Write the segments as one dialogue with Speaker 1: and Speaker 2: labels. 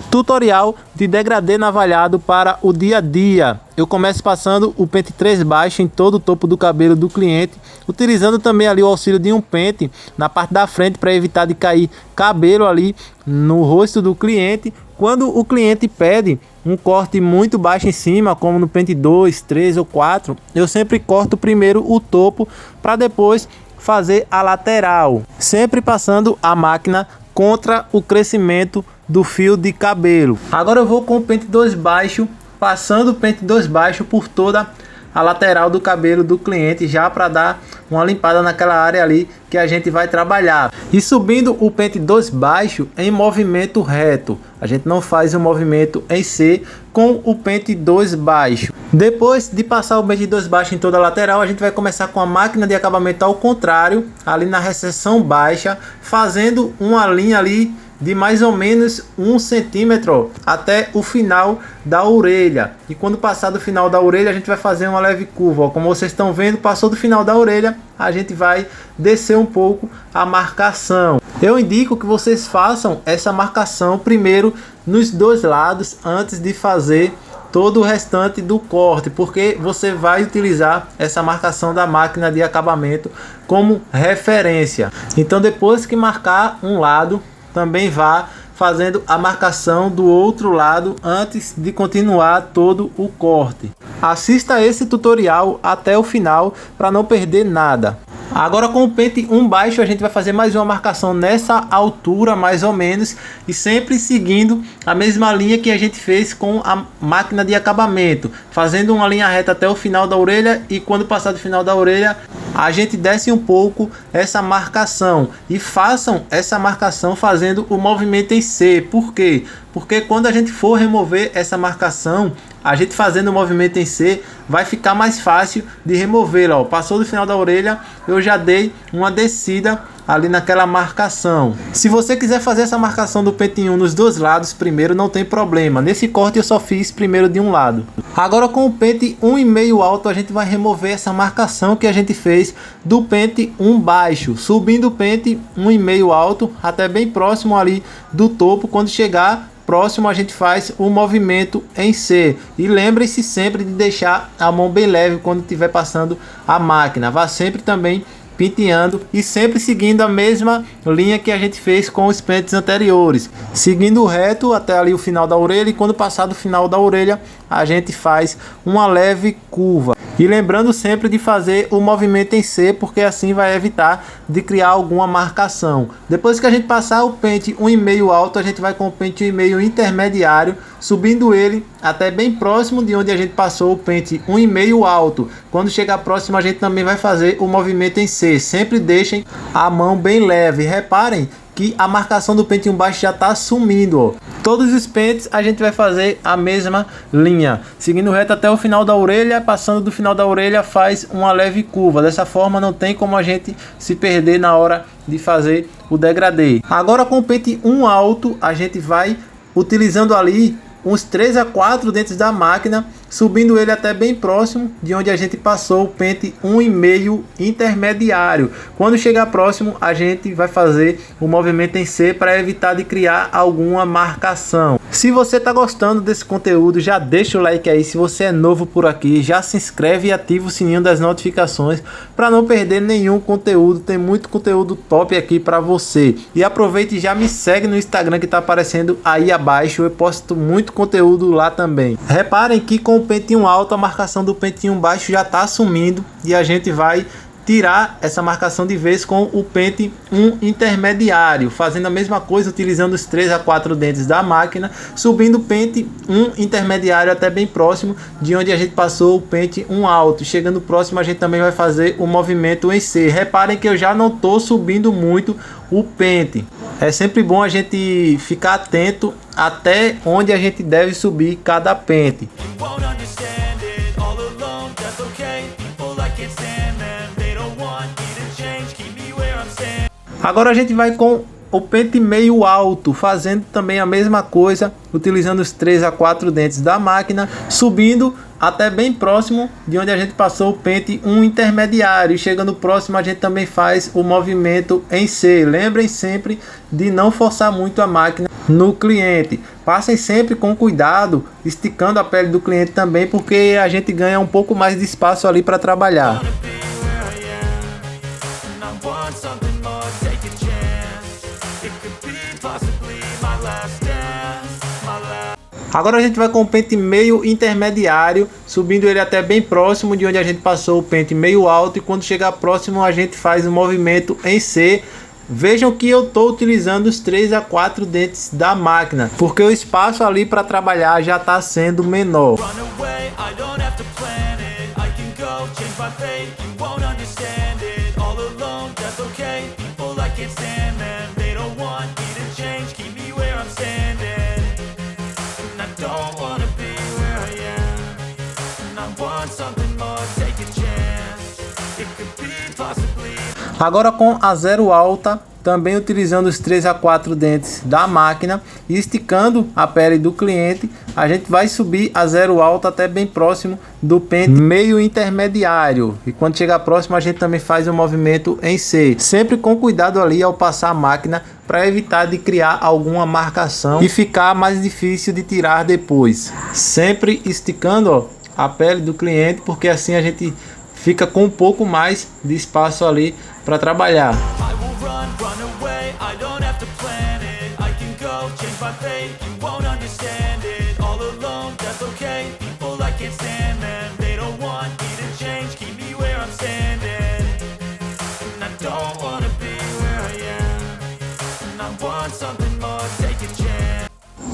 Speaker 1: Tutorial de degradê navalhado para o dia a dia. Eu começo passando o pente 3 baixo em todo o topo do cabelo do cliente, utilizando também ali o auxílio de um pente na parte da frente para evitar de cair cabelo ali no rosto do cliente. Quando o cliente pede um corte muito baixo em cima, como no pente 2, 3 ou 4, eu sempre corto primeiro o topo para depois fazer a lateral, sempre passando a máquina contra o crescimento do fio de cabelo. Agora eu vou com o pente 2 baixo, passando o pente 2 baixo por toda a lateral do cabelo do cliente, já para dar uma limpada naquela área ali que a gente vai trabalhar. E subindo o pente 2 baixo em movimento reto. A gente não faz o movimento em C com o pente 2 baixo. Depois de passar o pente 2 baixo em toda a lateral, a gente vai começar com a máquina de acabamento ao contrário, ali na recessão baixa, fazendo uma linha ali de mais ou menos 1 centímetro até o final da orelha. E quando passar do final da orelha, a gente vai fazer uma leve curva. Ó, como vocês estão vendo, passou do final da orelha, a gente vai descer um pouco a marcação. Eu indico que vocês façam essa marcação primeiro nos dois lados antes de fazer todo o restante do corte, porque você vai utilizar essa marcação da máquina de acabamento como referência. Então, depois que marcar um lado, também vá fazendo a marcação do outro lado antes de continuar todo o corte. Assista esse tutorial até o final para não perder nada. Agora com o pente 1 baixo a gente vai fazer mais uma marcação nessa altura mais ou menos, e sempre seguindo a mesma linha que a gente fez com a máquina de acabamento, fazendo uma linha reta até o final da orelha, e quando passar do final da orelha a gente desce um pouco essa marcação, e façam essa marcação fazendo o movimento em C. Por quê? Porque quando a gente for remover essa marcação, a gente fazendo o movimento em C, vai ficar mais fácil de removê-la. Passou do final da orelha, eu já dei uma descida ali naquela marcação. Se você quiser fazer essa marcação do pente 1 nos dois lados primeiro, não tem problema. Nesse corte eu só fiz primeiro de um lado. Agora com o pente 1,5 alto, a gente vai remover essa marcação que a gente fez do pente 1 baixo, subindo o pente 1,5 alto até bem próximo ali do topo. Quando chegar próximo, a gente faz o movimento em C. E lembre-se sempre de deixar a mão bem leve quando estiver passando a máquina. Vá sempre também penteando e sempre seguindo a mesma linha que a gente fez com os pentes anteriores, seguindo reto até ali o final da orelha, e quando passar do final da orelha a gente faz uma leve curva. E lembrando sempre de fazer o movimento em C, porque assim vai evitar de criar alguma marcação. Depois que a gente passar o pente 1,5 alto, a gente vai com o pente 1,5 intermediário, subindo ele até bem próximo de onde a gente passou o pente 1,5 alto. Quando chegar próximo, a gente também vai fazer o movimento em C. Sempre deixem a mão bem leve. Reparem que a marcação do pente 1 baixo já está sumindo, ó. Todos os pentes a gente vai fazer a mesma linha, seguindo reto até o final da orelha. Passando do final da orelha faz uma leve curva. Dessa forma não tem como a gente se perder na hora de fazer o degradê. Agora com o pente 1 alto a gente vai utilizando ali uns 3 a 4 dentes da máquina, subindo ele até bem próximo de onde a gente passou o pente 1,5 intermediário. Quando chegar próximo, a gente vai fazer o movimento em C para evitar de criar alguma marcação. Se você está gostando desse conteúdo, já deixa o like aí. Se você é novo por aqui, já se inscreve e ativa o sininho das notificações para não perder nenhum conteúdo. Tem muito conteúdo top aqui para você. E aproveite e já me segue no Instagram que está aparecendo aí abaixo. Eu posto muito conteúdo lá também. Reparem que com o pente 1 alto, a marcação do pente 1 baixo já está sumindo, e a gente vai tirar essa marcação de vez com o pente 1 intermediário, fazendo a mesma coisa, utilizando os 3 a 4 dentes da máquina, subindo o pente 1 intermediário até bem próximo de onde a gente passou o pente 1 alto. Chegando próximo, a gente também vai fazer o movimento em C. Reparem que eu já não estou subindo muito o pente. É sempre bom a gente ficar atento até onde a gente deve subir cada pente. Agora a gente vai com o pente meio alto, fazendo também a mesma coisa, utilizando os 3 a 4 dentes da máquina, subindo até bem próximo de onde a gente passou o pente 1 intermediário. E chegando próximo, a gente também faz o movimento em C. Lembrem sempre de não forçar muito a máquina no cliente. Passem sempre com cuidado, esticando a pele do cliente também, porque a gente ganha um pouco mais de espaço ali para trabalhar. Agora a gente vai com o pente meio intermediário, subindo ele até bem próximo de onde a gente passou o pente meio alto, e quando chegar próximo a gente faz um movimento em C. Vejam que eu estou utilizando os 3 a 4 dentes da máquina, porque o espaço ali para trabalhar já está sendo menor. Agora com a zero alta, também utilizando os 3 a 4 dentes da máquina e esticando a pele do cliente, a gente vai subir a zero alta até bem próximo do pente meio intermediário, e quando chegar próximo a gente também faz um movimento em C, sempre com cuidado ali ao passar a máquina, para evitar de criar alguma marcação e ficar mais difícil de tirar depois. Sempre esticando, ó, a pele do cliente, porque assim a gente fica com um pouco mais de espaço ali para trabalhar.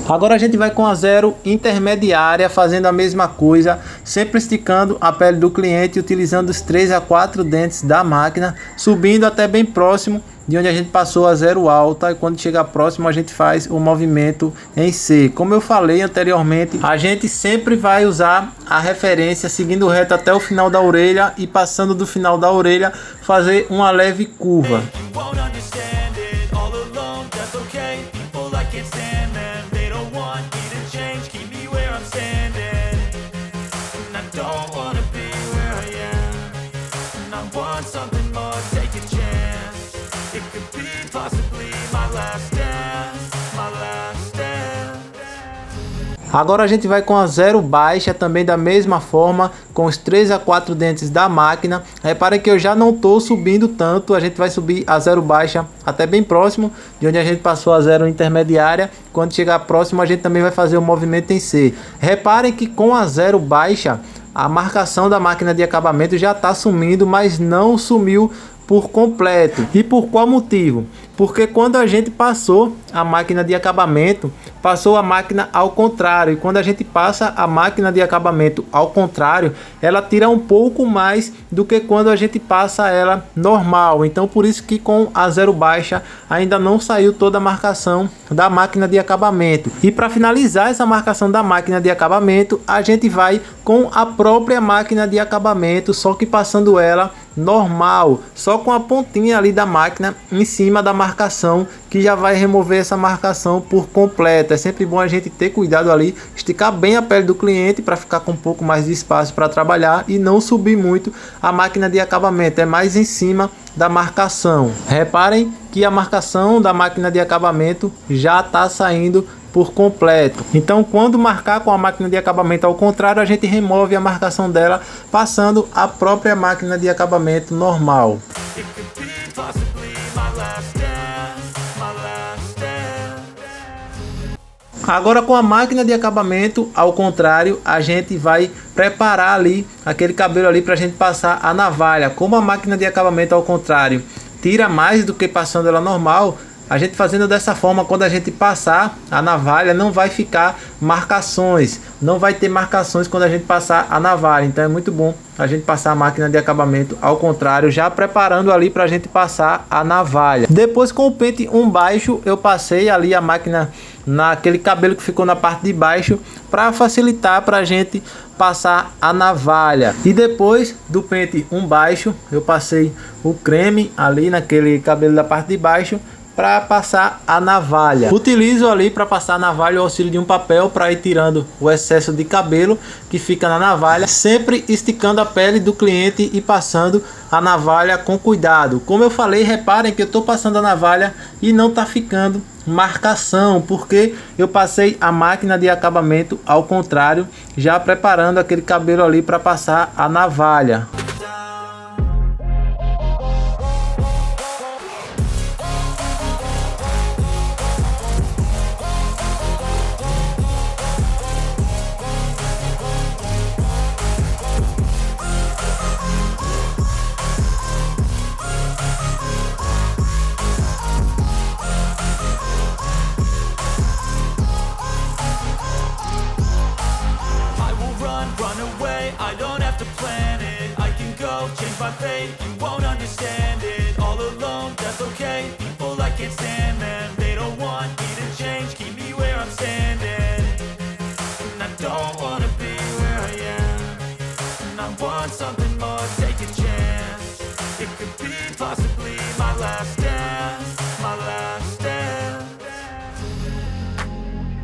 Speaker 1: Agora a gente vai com a zero intermediária, fazendo a mesma coisa, sempre esticando a pele do cliente, utilizando os 3 a 4 dentes da máquina, subindo até bem próximo de onde a gente passou a zero alta, e quando chegar próximo a gente faz o movimento em C. Como eu falei anteriormente, a gente sempre vai usar a referência seguindo reto até o final da orelha, e passando do final da orelha fazer uma leve curva. Agora a gente vai com a zero baixa, também da mesma forma, com os 3 a 4 dentes da máquina. Reparem que eu já não estou subindo tanto, a gente vai subir a zero baixa até bem próximo de onde a gente passou a zero intermediária. Quando chegar próximo a gente também vai fazer o movimento em C. Reparem que com a zero baixa a marcação da máquina de acabamento já está sumindo, mas não sumiu por completo. E por qual motivo? Porque quando a gente passou a máquina de acabamento, passou a máquina ao contrário, e quando a gente passa a máquina de acabamento ao contrário, ela tira um pouco mais do que quando a gente passa ela normal. Então por isso que com a zero baixa ainda não saiu toda a marcação da máquina de acabamento. E para finalizar essa marcação da máquina de acabamento, a gente vai com a própria máquina de acabamento, só que passando ela normal, só com a pontinha ali da máquina em cima da marcação, que já vai remover essa marcação por completo. É sempre bom a gente ter cuidado ali, esticar bem a pele do cliente para ficar com um pouco mais de espaço para trabalhar e não subir muito a máquina de acabamento, é mais em cima da marcação. Reparem que a marcação da máquina de acabamento já está saindo por completo. Então quando marcar com a máquina de acabamento ao contrário, a gente remove a marcação dela passando a própria máquina de acabamento normal. Agora com a máquina de acabamento ao contrário, a gente vai preparar ali aquele cabelo ali para a gente passar a navalha. Como a máquina de acabamento ao contrário tira mais do que passando ela normal, a gente fazendo dessa forma, quando a gente passar a navalha, não vai ficar marcações, não vai ter marcações quando a gente passar a navalha. Então é muito bom a gente passar a máquina de acabamento ao contrário, já preparando ali para a gente passar a navalha. Depois com o pente baixo, eu passei ali a máquina naquele cabelo que ficou na parte de baixo, para facilitar para a gente passar a navalha. E depois do pente baixo, eu passei o creme ali naquele cabelo da parte de baixo, para passar a navalha. Utilizo ali para passar a navalha o auxílio de um papel para ir tirando o excesso de cabelo que fica na navalha, sempre esticando a pele do cliente e passando a navalha com cuidado. Como eu falei, reparem que eu estou passando a navalha e não está ficando marcação, porque eu passei a máquina de acabamento ao contrário, já preparando aquele cabelo ali para passar a navalha.
Speaker 2: I don't have to plan it, I can go change my fate, you won't understand it. All alone, that's okay, people I can't stand them. They don't want me to change, keep me where I'm standing. And I don't wanna be where I am, and I want something more, take a chance. It could be possibly my last dance, my last dance.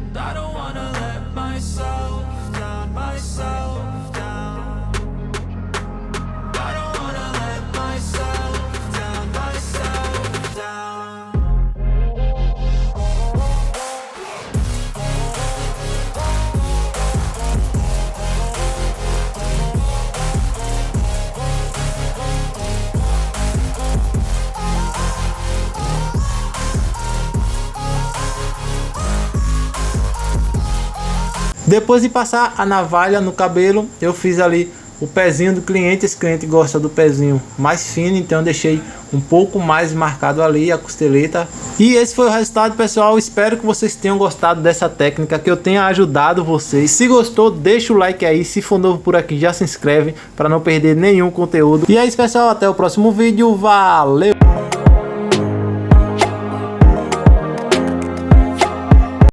Speaker 2: And I don't wanna let myself down, myself.
Speaker 1: Depois de passar a navalha no cabelo, eu fiz ali o pezinho do cliente. Esse cliente gosta do pezinho mais fino, então eu deixei um pouco mais marcado ali a costeleta. E esse foi o resultado, pessoal. Espero que vocês tenham gostado dessa técnica, que eu tenha ajudado vocês. Se gostou, deixa o like aí. Se for novo por aqui, já se inscreve para não perder nenhum conteúdo. E é isso, pessoal, até o próximo vídeo. Valeu!